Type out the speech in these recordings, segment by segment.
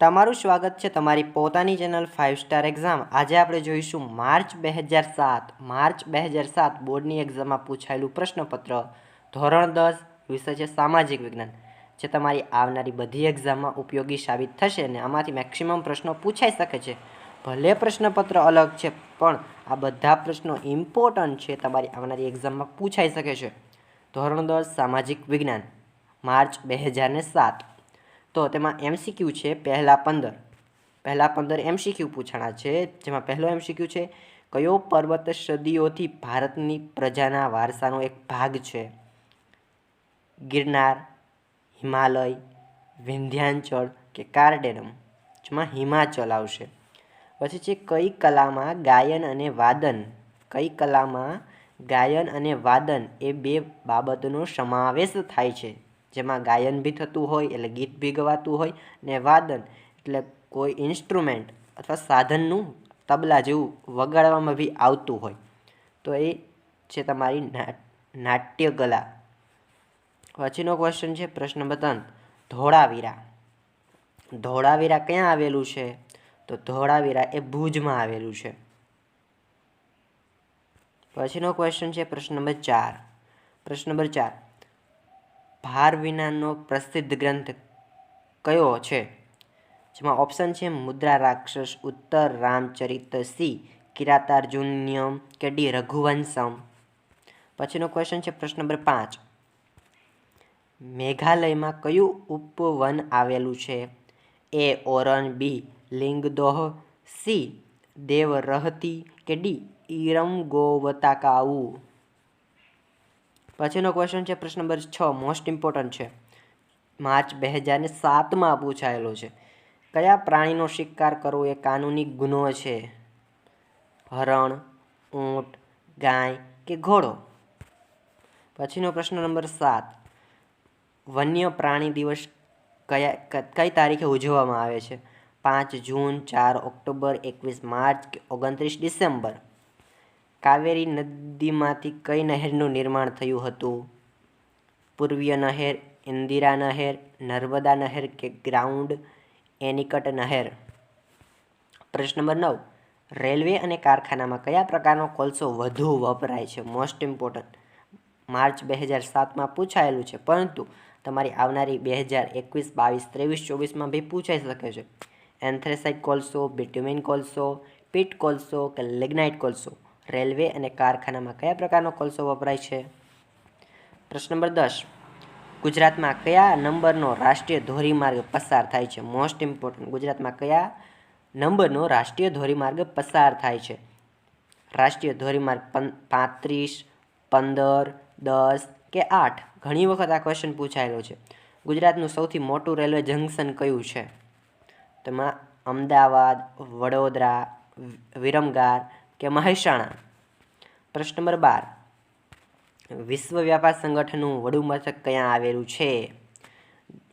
તમારું સ્વાગત છે તમારી પોતાની ચેનલ 5 સ્ટાર એક્ઝામ। આજે આપણે જોઈશું માર્ચ 2007 બોર્ડની એક્ઝામમાં પૂછાયેલું પ્રશ્નપત્ર ધોરણ 10 વિષય છે સામાજિક વિજ્ઞાન, જે તમારી આવનારી બધી એક્ઝામમાં ઉપયોગી સાબિત થશે અને આમાંથી મેક્સિમમ પ્રશ્નો પૂછાઈ શકે છે। ભલે પ્રશ્નપત્ર અલગ છે પણ આ બધા પ્રશ્નો ઇમ્પોર્ટન્ટ છે, તમારી આવનારી એક્ઝામમાં પૂછાઈ શકે છે। ધોરણ 10 સામાજિક વિજ્ઞાન માર્ચ 2007। તો તેમાં એમસીક્યુ છે પહેલા 15 એમસીક્યુ પૂછાણા છે, જેમાં પહેલો એમસીક્યુ છે કયો પર્વત સદીઓથી ભારતની પ્રજાના વારસાનો એક ભાગ છે? ગિરનાર, હિમાલય, વિંધ્યાચલ કે કાર્ડેનમ? જેમાં હિમાચલ આવશે। પછી છે કઈ કલામાં ગાયન અને વાદન એ બે બાબતનો સમાવેશ થાય છે? જેમાં ગાયન બી થતું હોય એટલે ગીત બી ગવાતું હોય, ને વાદન એટલે કોઈ ઇન્સ્ટ્રુમેન્ટ અથવા સાધનનું તબલા જેવું વગાડવામાં બી આવતું હોય, તો એ છે તમારી નાટ્યકલા। પછીનો ક્વેશ્ચન છે પ્રશ્ન નંબર 3, ધોળાવીરા ક્યાં આવેલું છે? તો ધોળાવીરા એ ભુજમાં આવેલું છે। પછીનો ક્વેશ્ચન છે પ્રશ્ન નંબર 4, ભાર વિનાનો પ્રસિદ્ધ ગ્રંથ કયો છે? જેમાં ઓપ્શન છે મુદ્રા રાક્ષસ, ઉત્તર રામચરિત સી, કિરાતાર્જુનીયમ કે ડી રઘુવંશમ। પછીનો ક્વેશ્ચન છે પ્રશ્ન નંબર 5, મેઘાલયમાં કયું ઉપવન આવેલું છે? એ ઓરન, બી લિંગદોહ, સી દેવરહતી કે ડી ઈરમગોવતાકાઉ। પછીનો ક્વેશ્ચન છે પ્રશ્ન નંબર 6, મોસ્ટ ઇમ્પોર્ટન્ટ છે, માર્ચ 2007માં પૂછાયેલો છે। કયા પ્રાણીનો શિકાર કરવો એ કાનૂની ગુનો છે? હરણ, ઊંટ, ગાય કે ઘોડો? પછીનો પ્રશ્ન નંબર 7, વન્ય પ્રાણી દિવસ કઈ તારીખે ઉજવવામાં આવે છે? 5 જૂન, 4 ઓક્ટોબર, 21 માર્ચ કે 29 ડિસેમ્બર? કાવેરી નદીમાંથી કઈ નહેરનું નિર્માણ થયું હતું? પૂર્વીય નહેર, ઇન્દિરા નહેર, નર્મદા નહેર કે ગ્રાઉન્ડ એનિકટ નહેર? પ્રશ્ન નંબર 9, રેલવે અને કારખાનામાં કયા પ્રકારનો કોલસો વધુ વપરાય છે? મોસ્ટ ઇમ્પોર્ટન્ટ, માર્ચ 2007માં પૂછાયેલું છે, પરંતુ તમારી આવનારી 2021, 22, 23, 24માં બી પૂછાઈ શકે છે। એન્થ્રેસાઇટ કોલસો, બિટ્યુમિન કોલસો, પીટ કોલસો કે લિગ્નાઇટ કોલસો? રેલવે અને કારખાનામાં કયા પ્રકારનો કોલસો વપરાય છે? પ્રશ્ન નંબર 10, ગુજરાતમાં કયા નંબરનો રાષ્ટ્રીય ધોરીમાર્ગ પસાર થાય છે? મોસ્ટ ઇમ્પોર્ટન્ટ, ગુજરાતમાં કયા નંબરનો રાષ્ટ્રીય ધોરીમાર્ગ પસાર થાય છે? રાષ્ટ્રીય ધોરીમાર્ગ 35, 15, 10 કે 8? ઘણી વખત આ ક્વેશ્ચન પૂછાયેલો છે। ગુજરાતનું સૌથી મોટું રેલવે જંકશન કયું છે? તેમાં અમદાવાદ, વડોદરા, વિરમગામ કે મહેસાણા? પ્રશ્ન નંબર 12, વિશ્વ વ્યાપાર સંગઠનનું વડુ મથક ક્યાં આવેલું છે?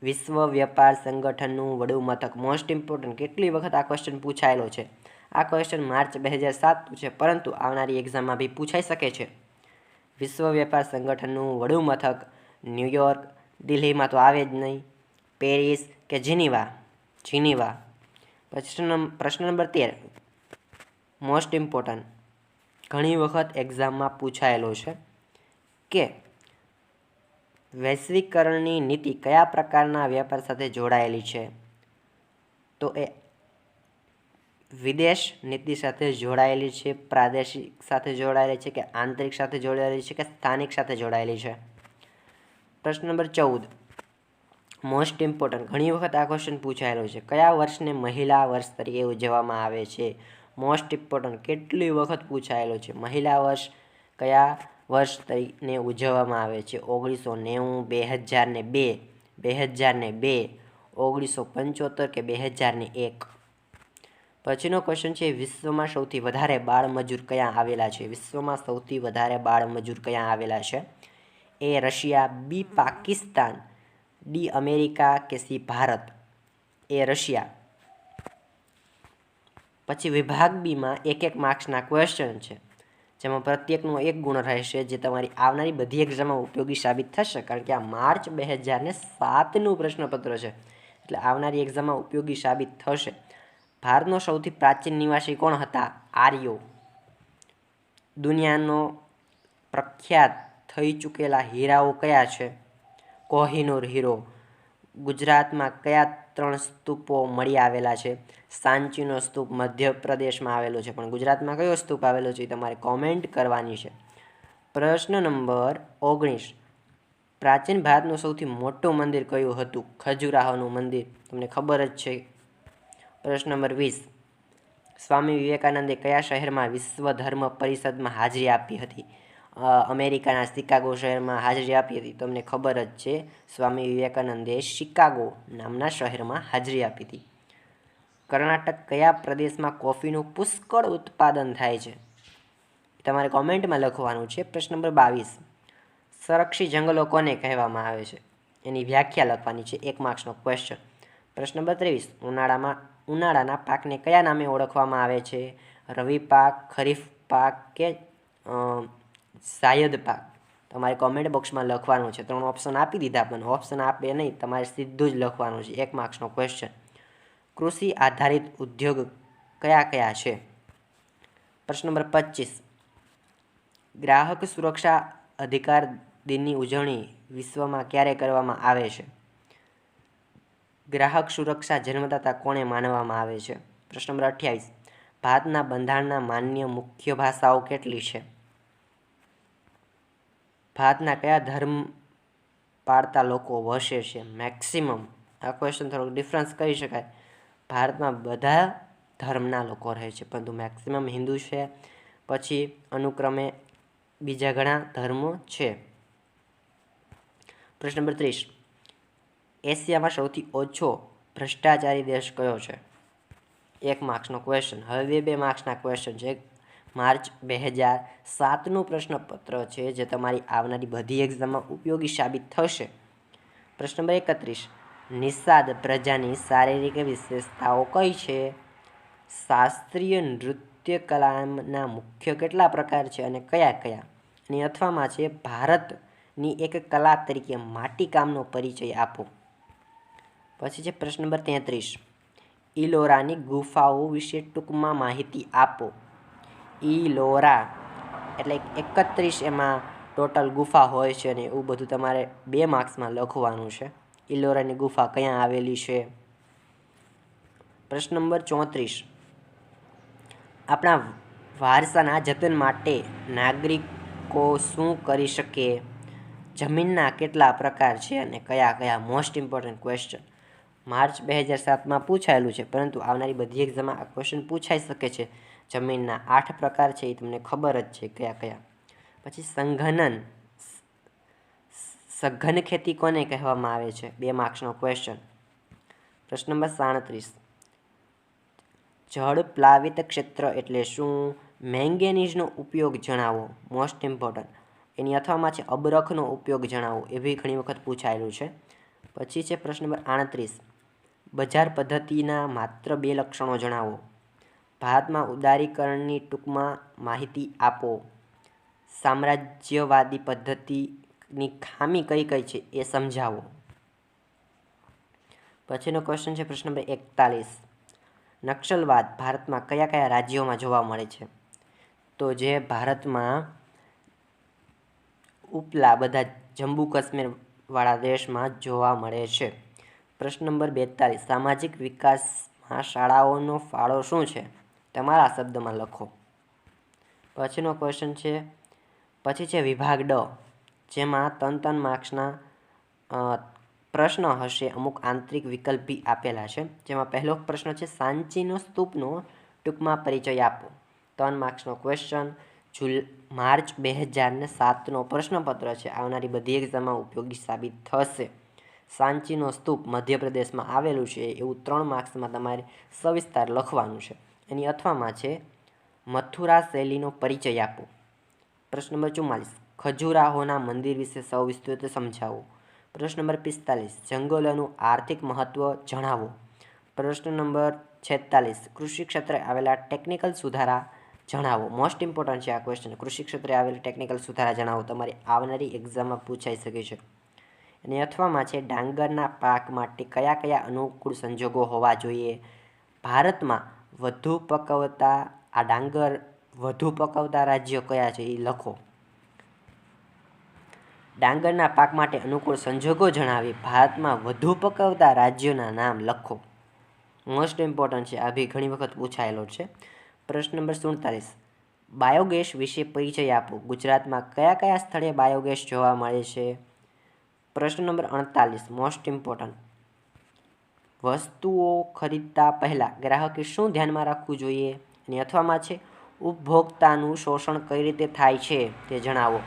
વિશ્વ વ્યાપાર સંગઠનનું વડુ મથક, મોસ્ટ ઇમ્પોર્ટન્ટ, કેટલી વખત આ ક્વેશ્ચન પૂછાયેલો છે? આ ક્વેશ્ચન માર્ચ 2007 છે, પરંતુ આવનારી એક્ઝામમાં બી પૂછાઈ શકે છે। વિશ્વ વ્યાપાર સંગઠનનું વડુ મથક ન્યુયોર્ક, દિલ્હીમાં તો આવે જ નહીં, પેરિસ કે જીનીવા? પ્રશ્ન નંબર 13, મોસ્ટ ઇમ્પોર્ટન્ટ, ઘણી વખત એક્ઝામમાં પૂછાયેલો છે કે વૈશ્વિકરણની નીતિ કયા પ્રકારના વ્યાપાર સાથે જોડાયેલી છે? તો એ વિદેશ નીતિ સાથે જોડાયેલી છે, પ્રાદેશિક સાથે જોડાયેલી છે કે આંતરિક સાથે જોડાયેલી છે કે સ્થાનિક સાથે જોડાયેલી છે? પ્રશ્ન નંબર 14, મોસ્ટ ઇમ્પોર્ટન્ટ, ઘણી વખત આ ક્વેશ્ચન પૂછાયેલો છે, કયા વર્ષને મહિલા વર્ષ તરીકે ઉજવવામાં આવે છે? મોસ્ટ ઇમ્પોર્ટન્ટ, કેટલી વખત પૂછાયેલો છે, મહિલા વર્ષ કયા વર્ષ તરીકે ઉજવવામાં આવે છે? 1990, 2002, 1975 કે 2001? પછીનો ક્વેશ્ચન છે, વિશ્વમાં સૌથી વધારે બાળમજૂર ક્યાં આવેલા છે? વિશ્વમાં સૌથી વધારે બાળમજૂર ક્યાં આવેલા છે? A Russia, B Pakistan, D America કે સી ભારત? A Russia. પછી વિભાગ બીમાં 1 માર્ક્સના ક્વેશ્ચન છે, જેમાં પ્રત્યેકનો 1 ગુણ રહેશે, જે તમારી આવનારી બધી એક્ઝામમાં ઉપયોગી સાબિત થશે, કારણ કે આ માર્ચ 2007નું પ્રશ્નપત્ર છે, એટલે આવનારી એક્ઝામમાં ઉપયોગી સાબિત થશે. ભારતનો સૌથી પ્રાચીન નિવાસી કોણ હતા? આર્યો. દુનિયાનો પ્રખ્યાત થઈ ચૂકેલા હીરાઓ કયા છે? કોહિનૂર હીરો. ગુજરાતમાં કયા 3 સ્તૂપો મળી આવેલા છે? સાંચીનો સ્તૂપ મધ્યપ્રદેશમાં આવેલો છે, પણ ગુજરાતમાં કયો સ્તૂપ આવેલો છે એ તમારે કોમેન્ટ કરવાની છે. પ્રશ્ન નંબર 19. પ્રાચીન ભારતનું સૌથી મોટું મંદિર કયું હતું? ખજુરાહોનું મંદિર, તમને ખબર જ છે. પ્રશ્ન નંબર 20. સ્વામી વિવેકાનંદે કયા શહેરમાં વિશ્વ ધર્મ પરિષદમાં હાજરી આપી હતી? અમેરિકાના શિકાગો શહેરમાં હાજરી આપી હતી, તમને ખબર જ છે. સ્વામી વિવેકાનંદે શિકાગો નામના શહેરમાં હાજરી આપી હતી. કર્ણાટક કયા પ્રદેશમાં કોફીનું પુષ્કળ ઉત્પાદન થાય છે? તમારે કોમેન્ટમાં લખવાનું છે. પ્રશ્ન નંબર 22. સંરક્ષિત જંગલો કોને કહેવામાં આવે છે? એની વ્યાખ્યા લખવાની છે. 1 માર્ક્સનો ક્વેશ્ચન. પ્રશ્ન નંબર 23. ઉનાળાના પાકને કયા નામે ઓળખવામાં આવે છે? રવિ પાક, ખરીફ પાક કે જાયદ પાક? તમારે કોમેન્ટ બોક્સમાં લખવાનું છે. 3 ઓપ્શન આપી દીધા, પણ ઓપ્શન આપે નહીં, તમારે સીધું જ લખવાનું છે. 1 માર્ક્સનો ક્વેશ્ચન. કૃષિ આધારિત ઉદ્યોગ કયા કયા છે? પ્રશ્ન નંબર 25. ગ્રાહક સુરક્ષા અધિકાર દિનની ઉજવણી વિશ્વમાં ક્યારે કરવામાં આવે છે? ગ્રાહક સુરક્ષા જન્મદાતા કોને માનવામાં આવે છે? પ્રશ્ન નંબર 28. ભારતના બંધારણના માન્ય મુખ્ય ભાષાઓ કેટલી છે? ભારતના કયા ધર્મ પાળતા લોકો વસે છે? મેક્સિમમ. આ ક્વેશ્ચન થોડોક ડિફરન્સ કહી શકાય. ભારતમાં બધા ધર્મના લોકો રહે છે, પરંતુ મેક્સિમમ હિન્દુ છે, પછી અનુક્રમે બીજા ઘણા ધર્મો છે. પ્રશ્ન નંબર 30. એશિયામાં સૌથી ઓછો ભ્રષ્ટાચારી દેશ કયો છે? 1 માર્ક્સનો ક્વેશ્ચન. હવે 2 માર્ક્સના ક્વેશ્ચન છે. માર્ચ 2007નું પ્રશ્નપત્ર છે, જે તમારી આવનારી બધી એક્ઝામમાં ઉપયોગી સાબિત થશે. પ્રશ્ન નંબર 31. નિષાદ પ્રજાની શારીરિક વિશેષતાઓ કઈ છે? શાસ્ત્રીય નૃત્ય કલાના મુખ્ય કેટલા પ્રકાર છે અને કયા કયા? એની અથવામાં છે ભારતની એક કલા તરીકે માટીકામનો પરિચય આપો. પછી છે પ્રશ્ન નંબર 33. ઇલોરાની ગુફાઓ વિશે ટૂંકમાં માહિતી આપો. ઇલોરા એટલે 31 એમાં ટોટલ ગુફા હોય છે, અને એવું બધું તમારે 2 માર્ક્સમાં લખવાનું છે. ઇલોરાની ગુફા ક્યાં આવેલી છે? પ્રશ્ન નંબર 34. આપણા વારસાના જતન માટે નાગરિકો શું કરી શકે? જમીનના કેટલા પ્રકાર છે અને કયા કયા? Most important question. માર્ચ 2007માં પૂછાયેલું છે, પરંતુ આવનારી બધી એક્ઝામમાં આ ક્વેશ્ચન પૂછાઈ શકે છે. જમીનના 8 પ્રકાર છે, એ તમને ખબર જ છે કયા કયા. પછી સઘન ખેતી કોને કહેવામાં આવે છે? 2 માર્ક્સનો ક્વેશ્ચન. પ્રશ્ન નંબર 37. જળ પ્લાવિત ક્ષેત્ર એટલે શું? મેંગેનીઝનો ઉપયોગ જણાવો. Most important. એની અથવામાં છે અબરખનો ઉપયોગ જણાવો. એ બી ઘણી વખત પૂછાયેલું છે. પછી છે પ્રશ્ન નંબર 38. બજાર પદ્ધતિના માત્ર 2 લક્ષણો જણાવો. ભારતમાં ઉદારીકરણની ટૂંકમાં માહિતી આપો. સામ્રાજ્યવાદી પદ્ધતિની ખામી કઈ કઈ છે એ સમજાવો. પછીનો ક્વેશ્ચન છે પ્રશ્ન નંબર 41. નક્સલવાદ ભારતમાં કયા કયા રાજ્યોમાં જોવા મળે છે? તો જે ભારતમાં ઉપલા બધા જમ્મુ કાશ્મીર વાળા દેશમાં જોવા મળે છે. પ્રશ્ન નંબર 42. સામાજિક વિકાસમાં શાળાઓનો ફાળો શું છે? તમારા શબ્દમાં લખો. પછીનો ક્વેશ્ચન છે વિભાગ ડ, જેમાં 3 માર્ક્સના પ્રશ્ન હશે. અમુક આંતરિક વિકલ્પી આપેલા છે, જેમાં પહેલો પ્રશ્ન છે સાંચીનો સ્તૂપનો ટૂંકમાં પરિચય આપો. 3 માર્ક્સનો ક્વેશ્ચન. માર્ચ 2007નો પ્રશ્નપત્ર છે, આવનારી બધી એક્ઝામમાં ઉપયોગી સાબિત થશે. સાંચીનો સ્તૂપ મધ્યપ્રદેશમાં આવેલું છે, એવું 3 માર્ક્સમાં તમારે સવિસ્તાર લખવાનું છે. એની અથવામાં છે મથુરા શૈલીનો પરિચય આપો. પ્રશ્ન નંબર 44. ખજુરાહોના મંદિર વિશે સવિસ્તૃત સમજાવો. પ્રશ્ન નંબર 45. જંગલોનું આર્થિક મહત્વ જણાવો. પ્રશ્ન નંબર 46. કૃષિ ક્ષેત્રે આવેલા ટેકનિકલ સુધારા જણાવો. મોસ્ટ ઇમ્પોર્ટન્ટ છે આ ક્વેશ્ચન. કૃષિ ક્ષેત્રે આવેલા ટેકનિકલ સુધારા જણાવો. તમારી આવનારી એક્ઝામમાં પૂછાઈ શકે છે. અને અથવામાં છે ડાંગરના પાક માટે કયા કયા અનુકૂળ સંજોગો હોવા જોઈએ? ભારતમાં વધુ પકવતા આ ડાંગર વધુ પકવતા રાજ્યો કયા છે એ લખો. ડાંગરના પાક માટે અનુકૂળ સંજોગો જણાવી ભારતમાં વધુ પકવતા રાજ્યોના નામ લખો. મોસ્ટ ઇમ્પોર્ટન્ટ છે, આ બી ઘણી વખત પૂછાયેલો છે. પ્રશ્ન નંબર 47, બાયોગેસ વિશે પરિચય આપો. ગુજરાતમાં કયા કયા સ્થળે બાયોગેસ જોવા મળે છે? પ્રશ્ન નંબર 48, મોસ્ટ ઇમ્પોર્ટન્ટ, વસ્તુઓ ખરીદતા પહેલાં ગ્રાહકે શું ધ્યાનમાં રાખવું જોઈએ? અને અથવામાં છે ઉપભોક્તાનું શોષણ કઈ રીતે થાય છે તે જણાવો.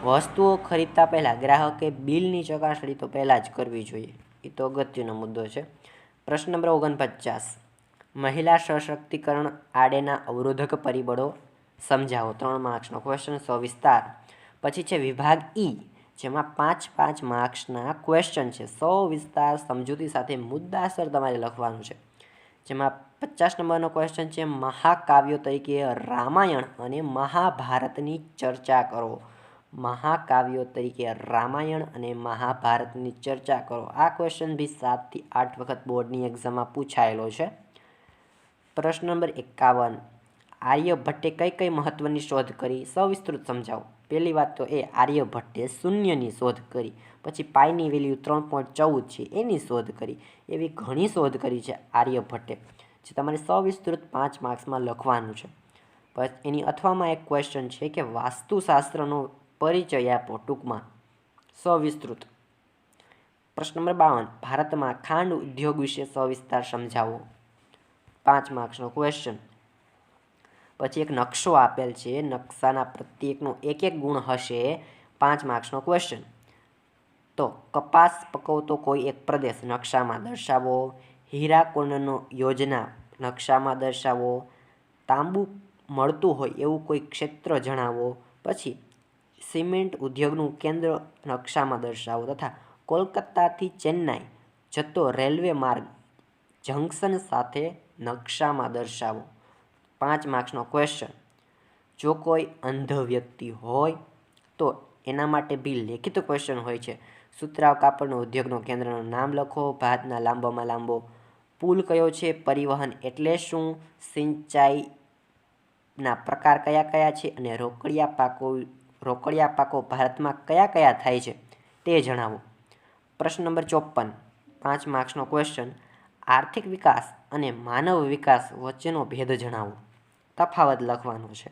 વસ્તુઓ ખરીદતા પહેલાં ગ્રાહકે બિલની ચકાસણી તો પહેલાં જ કરવી જોઈએ, એ તો અગત્યનો મુદ્દો છે. પ્રશ્ન નંબર 49, મહિલા સશક્તિકરણ આડેના અવરોધક પરિબળો સમજાવો. 3 માર્ક્સનો ક્વેશ્ચન, સવિસ્તાર. પછી છે વિભાગ ઈ, જેમાં 5 માર્ક્સના ક્વેશ્ચન છે. સવિસ્તાર સમજૂતી સાથે મુદ્દાસર તમારે લખવાનું છે. જેમાં 50 નંબરનો ક્વેશ્ચન છે મહાકાવ્યો તરીકે રામાયણ અને મહાભારતની ચર્ચા કરો. મહાકાવ્યો તરીકે રામાયણ અને મહાભારતની ચર્ચા કરો. આ ક્વેશ્ચન બી 7 થી 8 વખત બોર્ડની એક્ઝામમાં પૂછાયેલો છે. પ્રશ્ન નંબર 51, આર્યભટ્ટે કઈ કઈ મહત્વની શોધ કરી? સવિસ્તૃત સમજાવો. પહેલી વાત તો એ આર્યભટ્ટે શૂન્યની શોધ કરી. પછી પાઈની વેલ્યુ 3.14 છે એની શોધ કરી. એવી ઘણી શોધ કરી છે આર્યભટ્ટે, જે તમારે સવિસ્તૃત 5 માર્ક્સમાં લખવાનું છે. પછી એની અથવામાં એક ક્વેશ્ચન છે કે વાસ્તુશાસ્ત્રનો પરિચય આપો ટૂંકમાં, સવિસ્તૃત. પ્રશ્ન નંબર 52, ભારતમાં ખાંડ ઉદ્યોગ વિશે સવિસ્તાર સમજાવો. 5 માર્ક્સનો ક્વેશ્ચન. પછી એક નકશો આપેલ છે, નકશાના પ્રત્યેકનો એક એક ગુણ હશે. 5 માર્ક્સનો ક્વેશ્ચન. તો કપાસ પકવતો કોઈ એક પ્રદેશ નકશામાં દર્શાવો. હીરાકુંડનો યોજના નકશામાં દર્શાવો. તાંબુ મળતું હોય એવું કોઈ ક્ષેત્ર જણાવો. પછી સિમેન્ટ ઉદ્યોગનું કેન્દ્ર નકશામાં દર્શાવો તથા કોલકાતાથી ચેન્નાઈ જતો રેલવે માર્ગ જંકશન સાથે નકશામાં દર્શાવો. 5 માર્ક્સનો ક્વેશ્ચન. જો કોઈ અંધ વ્યક્તિ હોય તો એના માટે બી લેખિત ક્વેશ્ચન હોય છે. સુતરાઉ કાપડનો ઉદ્યોગનો કેન્દ્રનું નામ લખો. ભારતના લાંબામાં લાંબો પુલ કયો છે? પરિવહન એટલે શું? સિંચાઈના પ્રકાર કયા કયા છે? અને રોકડિયા પાકો ભારતમાં કયા કયા થાય છે તે જણાવો. પ્રશ્ન નંબર 54, 5 માર્ક્સનો ક્વેશ્ચન. આર્થિક વિકાસ અને માનવ વિકાસ વચ્ચેનો ભેદ જણાવો. તફાવત લખવાનો છે.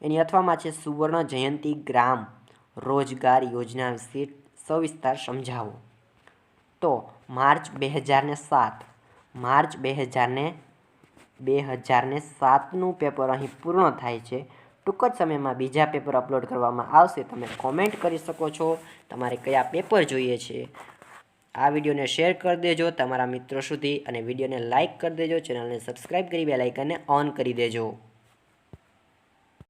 એની અથવામાં છે સુવર્ણ જયંતી ગ્રામ રોજગાર યોજના વિશે સવિસ્તાર સમજાવો. તો માર્ચ 2007નું પેપર અહીં પૂર્ણ થાય છે. ટૂંક જ સમયમાં બીજા પેપર અપલોડ કરવામાં આવશે. તમે કોમેન્ટ કરી શકો છો તમારે કયા પેપર જોઈએ છે. આ વિડીયોને શેર કરી દેજો તમારા મિત્રો સુધી અને વિડીયોને લાઇક કરી દેજો. ચેનલને સબસ્ક્રાઈબ કરી બેલ આઇકનને ઓન કરી દેજો.